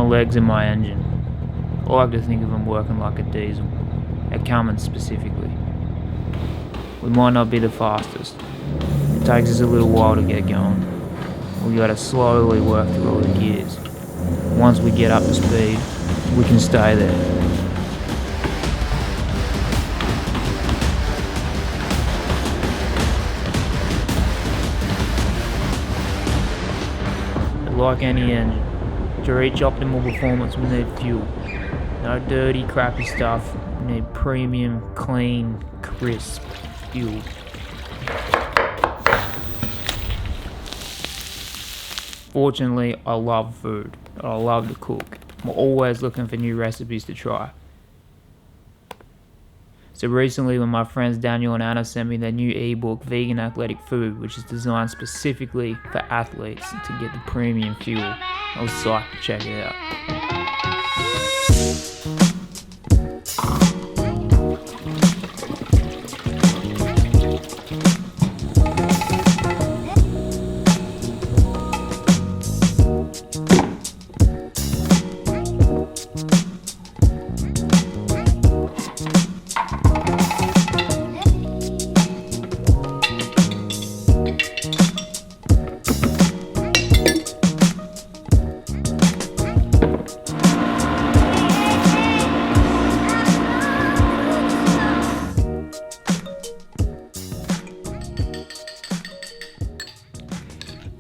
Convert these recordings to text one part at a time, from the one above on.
legs in my engine. I like to think of them working like a diesel, at Cummins specifically. We might not be the fastest. It takes us a little while to get going. We gotta slowly work through all the gears. Once we get up to speed, we can stay there. Like any engine, to reach optimal performance we need fuel. No dirty, crappy stuff. We need premium, clean, crisp fuel. Fortunately, I love food. I love to cook. I'm always looking for new recipes to try. So recently when my friends Daniel and Anna sent me their new ebook, Vegan Athletic Food, which is designed specifically for athletes to get the premium fuel, I was psyched to check it out.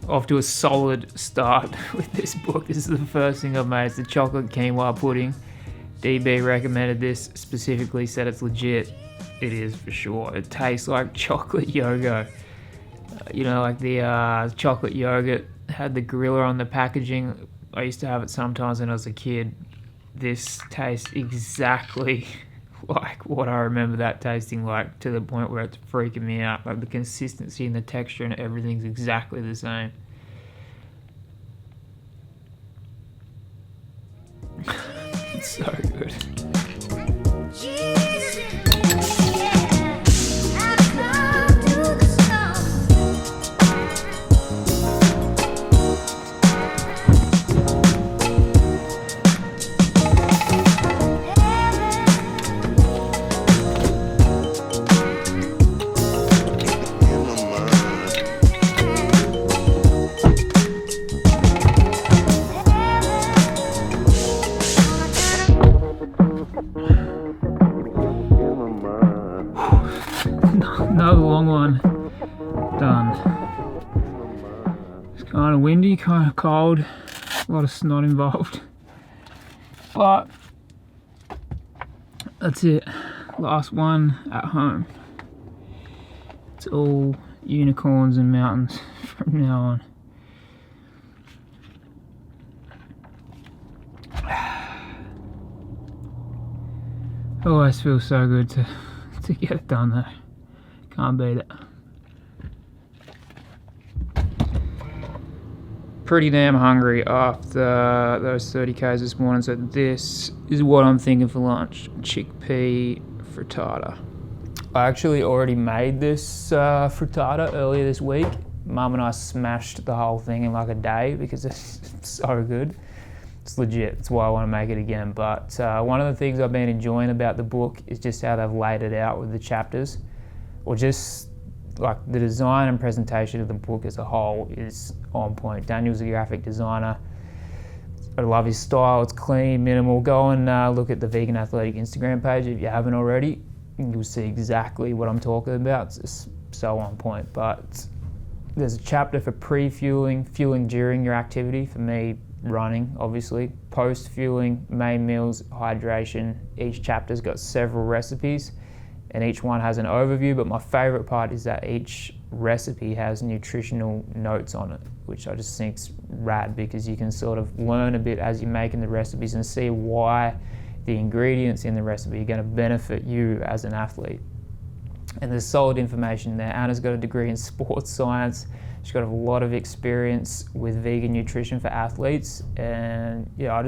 Off to a solid start with this book. This is the first thing I've made. It's the chocolate quinoa pudding. DB recommended this specifically, said it's legit. It is for sure. It tastes like chocolate yogurt. Like the chocolate yogurt had the gorilla on the packaging. I used to have it sometimes when I was a kid. This tastes exactly like what I remember that tasting like, to the point where it's freaking me out. Like the consistency and the texture and everything's exactly the same. It's so good. Another long one done. It's kind of windy, kind of cold, a lot of snot involved, but that's it. Last one at home. It's all unicorns and mountains from now on. Always feels so good to get it done though. Can't beat it. Pretty damn hungry after those 30Ks this morning, so this is what I'm thinking for lunch. Chickpea frittata. I actually already made this frittata earlier this week. Mum and I smashed the whole thing in like a day because it's so good. It's legit, that's why I want to make it again. But one of the things I've been enjoying about the book is just how they've laid it out with the chapters, or just like the design and presentation of the book as a whole is on point. Daniel's a graphic designer. I love his style, it's clean, minimal. Go and look at the Vegan Athletic Instagram page if you haven't already. You'll see exactly what I'm talking about. It's just so on point. But there's a chapter for pre-fueling, fueling during your activity, for me, running, obviously. Post-fueling, main meals, hydration. Each chapter's got several recipes, and each one has an overview, but my favorite part is that each recipe has nutritional notes on it, which I just think's rad, because you can sort of learn a bit as you're making the recipes and see why the ingredients in the recipe are going to benefit you as an athlete. And there's solid information there. Anna's got a degree in sports science. She's got a lot of experience with vegan nutrition for athletes, and yeah, I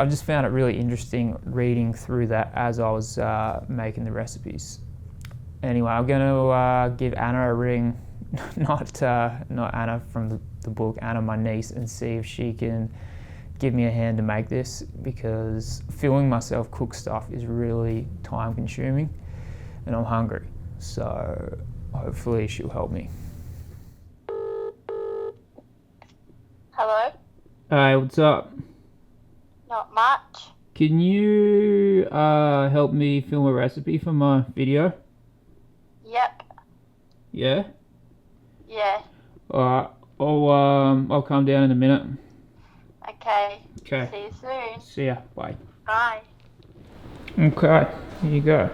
just found it really interesting reading through that as I was making the recipes. Anyway, I'm going to give Anna a ring, not Anna from the book, Anna, my niece, and see if she can give me a hand to make this, because filming myself cook stuff is really time consuming and I'm hungry. So hopefully she'll help me. Hello? Hey, what's up? Not much. Can you help me film a recipe for my video? Yep. Yeah? Yeah. Alright, I'll come down in a minute. Okay. Okay. See you soon. See ya. Bye. Bye. Okay, here you go.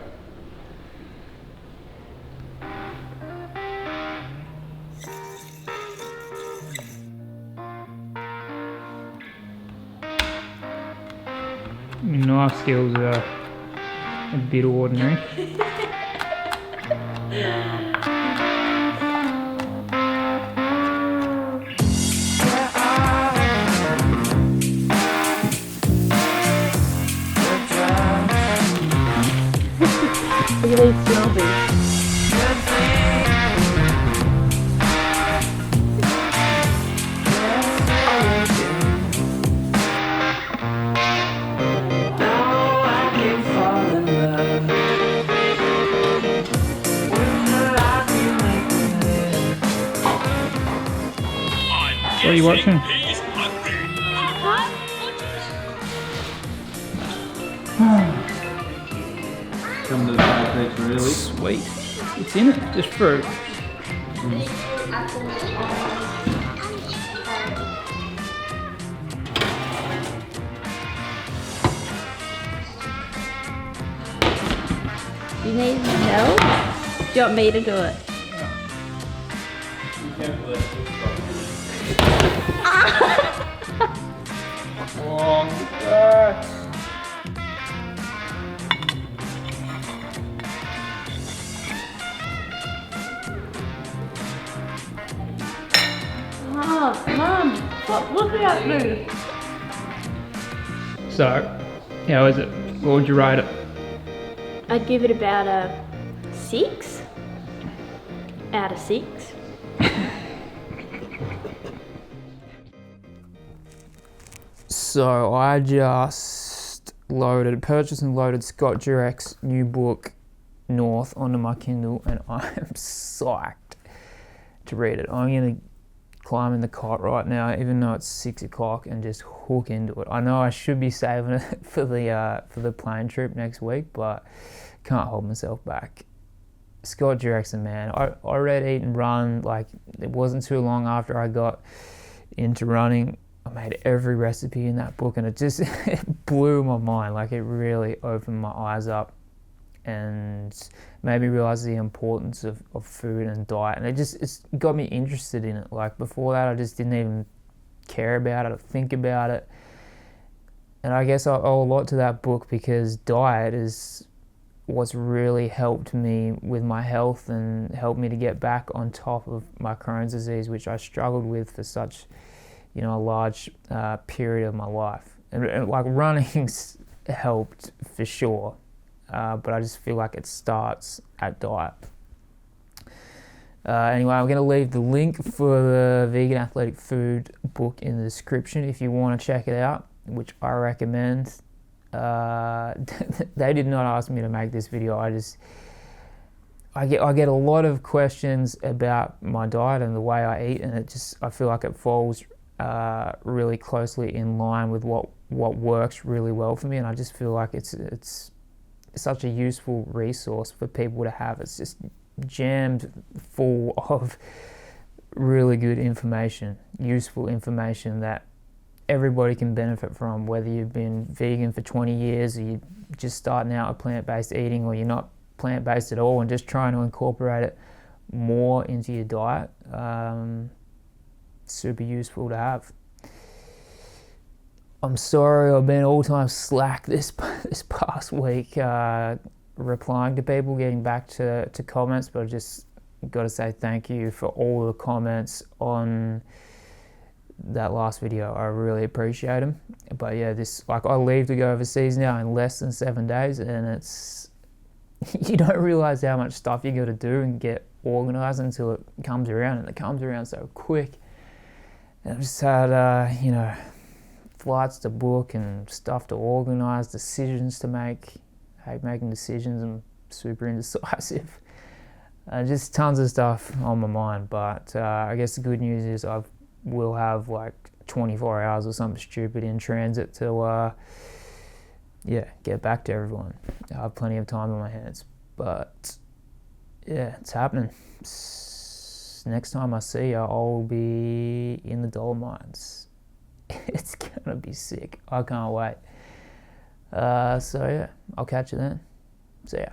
Knife skills are a bit ordinary. Look at these snobbies. What are you watching? Come to the pancakes really. Sweet. It's in it, just fruit. You need help? Do you want me to do it? Oh, God. Oh, Mum, stop looking at me. So, how is it? What would you rate it? I'd give it about a 6 out of 6. So I just purchased and loaded Scott Jurek's new book, North, onto my Kindle, and I am psyched to read it. I'm gonna climb in the cot right now, even though it's 6 o'clock, and just hook into it. I know I should be saving it for the plane trip next week, but can't hold myself back. Scott Jurek's a man. I read Eat and Run, like, it wasn't too long after I got into running. I made every recipe in that book, and it just it blew my mind. Like, it really opened my eyes up and made me realize the importance of food and diet, and it's got me interested in it. Like, before that, I just didn't even care about it or think about it, and I guess I owe a lot to that book, because diet is what's really helped me with my health and helped me to get back on top of my Crohn's disease, which I struggled with for such a large period of my life. And like, running's helped for sure, but I just feel like it starts at diet. Anyway, I'm going to leave the link for the Vegan Athletic Food book in the description if you want to check it out, which I recommend. They did not ask me to make this video. I get a lot of questions about my diet and the way I eat, and I feel like it falls really closely in line with what works really well for me, and I just feel like it's such a useful resource for people to have. It's just jammed full of really good information, useful information that everybody can benefit from, whether you've been vegan for 20 years or you're just starting out with plant-based eating, or you're not plant-based at all and just trying to incorporate it more into your diet. Super useful to have. I'm sorry I've been all time slack this past week, replying to people, getting back to comments, but I just got to say thank you for all the comments on that last video. I really appreciate them. But yeah, I leave to go overseas now in less than 7 days, and it's you don't realize how much stuff you got to do and get organized until it comes around, and it comes around so quick. And I've just had flights to book and stuff to organise, decisions to make. I hate making decisions. I'm super indecisive. Just tons of stuff on my mind. But I guess the good news is I will have like 24 hours or something stupid in transit to get back to everyone. I have plenty of time on my hands. But yeah, it's happening. Next time I see you, I'll be in the Dolomites. It's gonna be sick. I can't wait. So yeah, I'll catch you then. See ya.